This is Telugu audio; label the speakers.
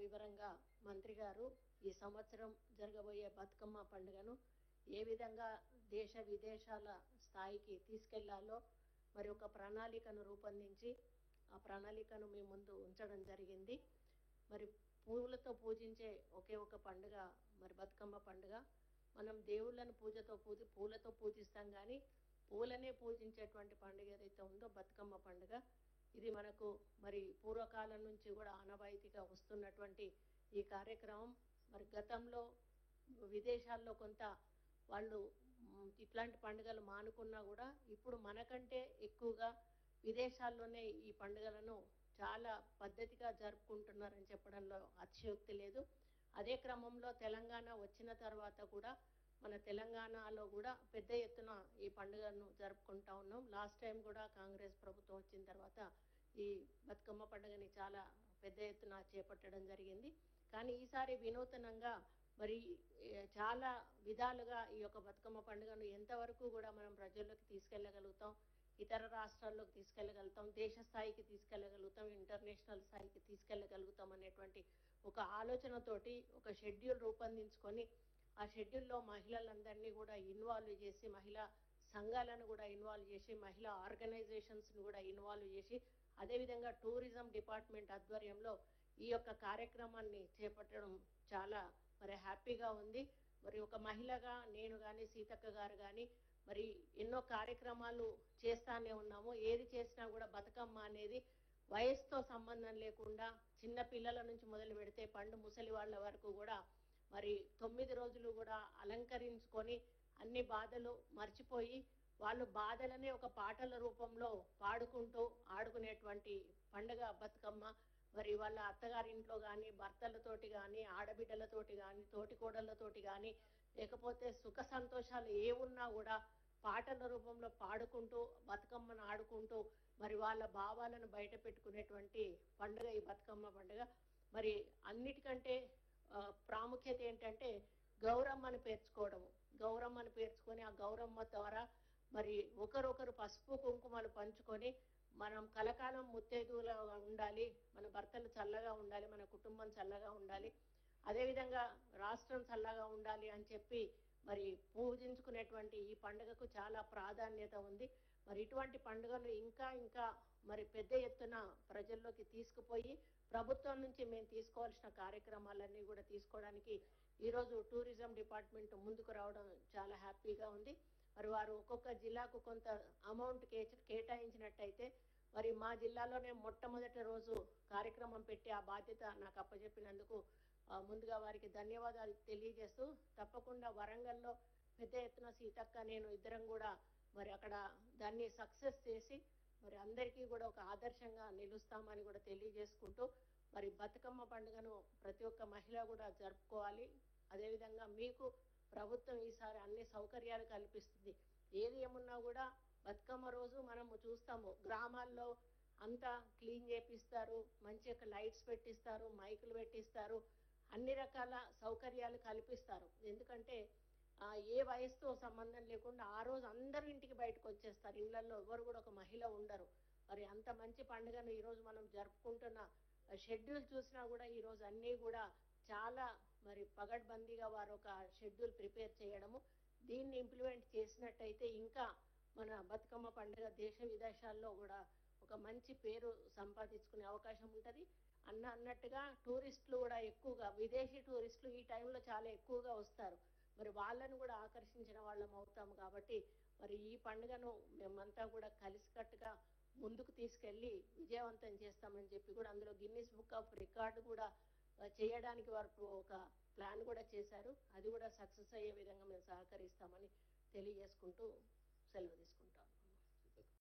Speaker 1: వివరంగా మంత్రి గారు ఈ సంవత్సరం జరగబోయే బతుకమ్మ పండుగను ఏ విధంగా దేశ విదేశాల స్థాయికి తీసుకెళ్లాలో మరి ఒక ప్రణాళికను రూపొందించి ఆ ప్రణాళికను మీ ముందు ఉంచడం జరిగింది. మరి పూలతో పూజించే ఒకే ఒక పండుగ మరి బతుకమ్మ పండుగ. మనం దేవుళ్ళను పూలతో పూజిస్తాం కానీ పూలనే పూజించేటువంటి పండుగ ఏదైతే ఉందో బతుకమ్మ పండుగ. ఇది మనకు మరి పూర్వకాలం నుంచి కూడా ఆనవాయితీగా వస్తున్నటువంటి ఈ కార్యక్రమం. మరి గతంలో విదేశాల్లో కొంత వాళ్ళు ఇట్లాంటి పండుగలు మానుకున్నా కూడా ఇప్పుడు మనకంటే ఎక్కువగా విదేశాల్లోనే ఈ పండుగలను చాలా పద్ధతిగా జరుపుకుంటున్నారని చెప్పడంలో అతిశయోక్తి లేదు. అదే క్రమంలో తెలంగాణ వచ్చిన తర్వాత కూడా మన తెలంగాణలో కూడా పెద్ద ఎత్తున ఈ పండుగను జరుపుకుంటా ఉన్నాం. లాస్ట్ టైం కూడా కాంగ్రెస్ ప్రభుత్వం వచ్చిన తర్వాత ఈ బతుకమ్మ పండుగని చాలా పెద్ద ఎత్తున చేపట్టడం జరిగింది. కానీ ఈసారి వినూతనంగా మరి చాలా విధాలుగా ఈ యొక్క బతుకమ్మ పండుగను ఎంతవరకు కూడా మనం ప్రజల్లోకి తీసుకెళ్లగలుగుతాం, ఇతర రాష్ట్రాల్లోకి తీసుకెళ్లగలుగుతాం, దేశ స్థాయికి తీసుకెళ్లగలుగుతాం, ఇంటర్నేషనల్ స్థాయికి తీసుకెళ్లగలుగుతాం అనేటువంటి ఒక ఆలోచనతోటి ఒక షెడ్యూల్ రూపొందించుకొని ఆ షెడ్యూల్లో మహిళలందరినీ కూడా ఇన్వాల్వ్ చేసి, మహిళా సంఘాలను కూడా ఇన్వాల్వ్ చేసి, మహిళా ఆర్గనైజేషన్స్ ను కూడా ఇన్వాల్వ్ చేసి, అదేవిధంగా టూరిజం డిపార్ట్మెంట్ ఆధ్వర్యంలో ఈ యొక్క కార్యక్రమాన్ని చేపట్టడం చాలా మరి హ్యాపీగా ఉంది. మరి ఒక మహిళగా నేను కానీ సీతక్క గారు కానీ మరి ఎన్నో కార్యక్రమాలు చేస్తానే ఉన్నాము. ఏది చేసినా కూడా బతుకమ్మ అనేది వయసుతో సంబంధం లేకుండా చిన్న పిల్లల నుంచి మొదలు పెడితే పండు ముసలి వాళ్ళ వరకు కూడా మరి 9 రోజులు కూడా అలంకరించుకొని అన్ని బాధలు మర్చిపోయి వాళ్ళు బాధలనే ఒక పాటల రూపంలో పాడుకుంటూ ఆడుకునేటువంటి పండుగ బతుకమ్మ. మరి వాళ్ళ అత్తగారింట్లో కానీ భర్తలతోటి కానీ ఆడబిడ్డలతోటి కానీ తోటికోడళ్లతోటి కానీ లేకపోతే సుఖ సంతోషాలు ఏమున్నా కూడా పాటల రూపంలో పాడుకుంటూ బతుకమ్మను ఆడుకుంటూ మరి వాళ్ళ భావాలను బయట పెట్టుకునేటువంటి పండుగ ఈ బతుకమ్మ పండుగ. మరి అన్నిటికంటే ప్రాముఖ్యత ఏంటంటే గౌరమ్మను పేర్చుకోవడము. గౌరమ్మను పేర్చుకొని ఆ గౌరమ్మ ద్వారా మరి ఒకరొకరు పసుపు కుంకుమలు పంచుకొని మనం కలకాలం ముత్తైదువులా ఉండాలి, మన భర్తలు చల్లగా ఉండాలి, మన కుటుంబం చల్లగా ఉండాలి, అదేవిధంగా రాష్ట్రం చల్లగా ఉండాలి అని చెప్పి మరి పూజించుకునేటువంటి ఈ పండుగకు చాలా ప్రాధాన్యత ఉంది. మరి ఇటువంటి పండుగలు ఇంకా ఇంకా మరి పెద్ద ఎత్తున ప్రజల్లోకి తీసుకుపోయి ప్రభుత్వం నుంచి మేము తీసుకోవాల్సిన కార్యక్రమాలన్నీ కూడా తీసుకోవడానికి ఈరోజు టూరిజం డిపార్ట్మెంట్ ముందుకు రావడం చాలా హ్యాపీగా ఉంది. మరి వారు ఒక్కొక్క జిల్లాకు కొంత అమౌంట్ కేటాయించినట్టయితే మరి మా జిల్లాలోనే మొట్టమొదటి రోజు కార్యక్రమం పెట్టి ఆ బాధ్యత నాకు అప్పచెప్పినందుకు ముందుగా వారికి ధన్యవాదాలు తెలియజేస్తూ, తప్పకుండా వరంగల్లో పెద్ద ఎత్తున సీతక్క నేను ఇద్దరం కూడా మరి అక్కడ దాన్ని సక్సెస్ చేసి మరి అందరికీ కూడా ఒక ఆదర్శంగా నిలుస్తామని కూడా తెలియజేసుకుంటూ, మరి బతుకమ్మ పండుగను ప్రతి ఒక్క మహిళ కూడా జరుపుకోవాలి. అదేవిధంగా మీకు ప్రభుత్వం ఈసారి అన్ని సౌకర్యాలు కల్పిస్తుంది. ఏది ఏమున్నా కూడా బతుకమ్మ రోజు మనము చూస్తాము గ్రామాల్లో అంతా క్లీన్ చేపిస్తారు, మంచిగా లైట్స్ పెట్టిస్తారు, మైకులు పెట్టిస్తారు, అన్ని రకాల సౌకర్యాలు కల్పిస్తారు. ఎందుకంటే ఏ వయసుతో సంబంధం లేకుండా ఆ రోజు అందరూ ఇంటికి బయటకు వచ్చేస్తారు. ఇళ్లలో ఎవరు కూడా ఒక మహిళ ఉండరు. మరి అంత మంచి పండుగను ఈరోజు మనం జరుపుకుంటున్న షెడ్యూల్ చూసినా కూడా ఈరోజు అన్నీ కూడా చాలా మరి పగడ్బందీగా వారు ఒక షెడ్యూల్ ప్రిపేర్ చేయడము, దీన్ని ఇంప్లిమెంట్ చేసినట్టయితే ఇంకా మన బతుకమ్మ పండుగ దేశ విదేశాల్లో కూడా ఒక మంచి పేరు సంపాదించుకునే అవకాశం ఉంటుంది. అన్నట్టుగా టూరిస్టులు కూడా ఎక్కువగా విదేశీ టూరిస్టులు ఈ టైంలో చాలా ఎక్కువగా వస్తారు. మరి వాళ్ళను కూడా ఆకర్షించిన వాళ్ళం అవుతాము. కాబట్టి మరి ఈ పండుగను మేమంతా కూడా కలిసికట్టుగా ముందుకు తీసుకెళ్లి విజయవంతం చేస్తామని చెప్పి కూడా అందులో గిన్నిస్ బుక్ ఆఫ్ రికార్డు కూడా చేయడానికి వారు ఒక ప్లాన్ కూడా చేశారు. అది కూడా సక్సెస్ అయ్యే విధంగా మేము సహకరిస్తామని తెలియజేసుకుంటూ సెలవు తీసుకుంటాం.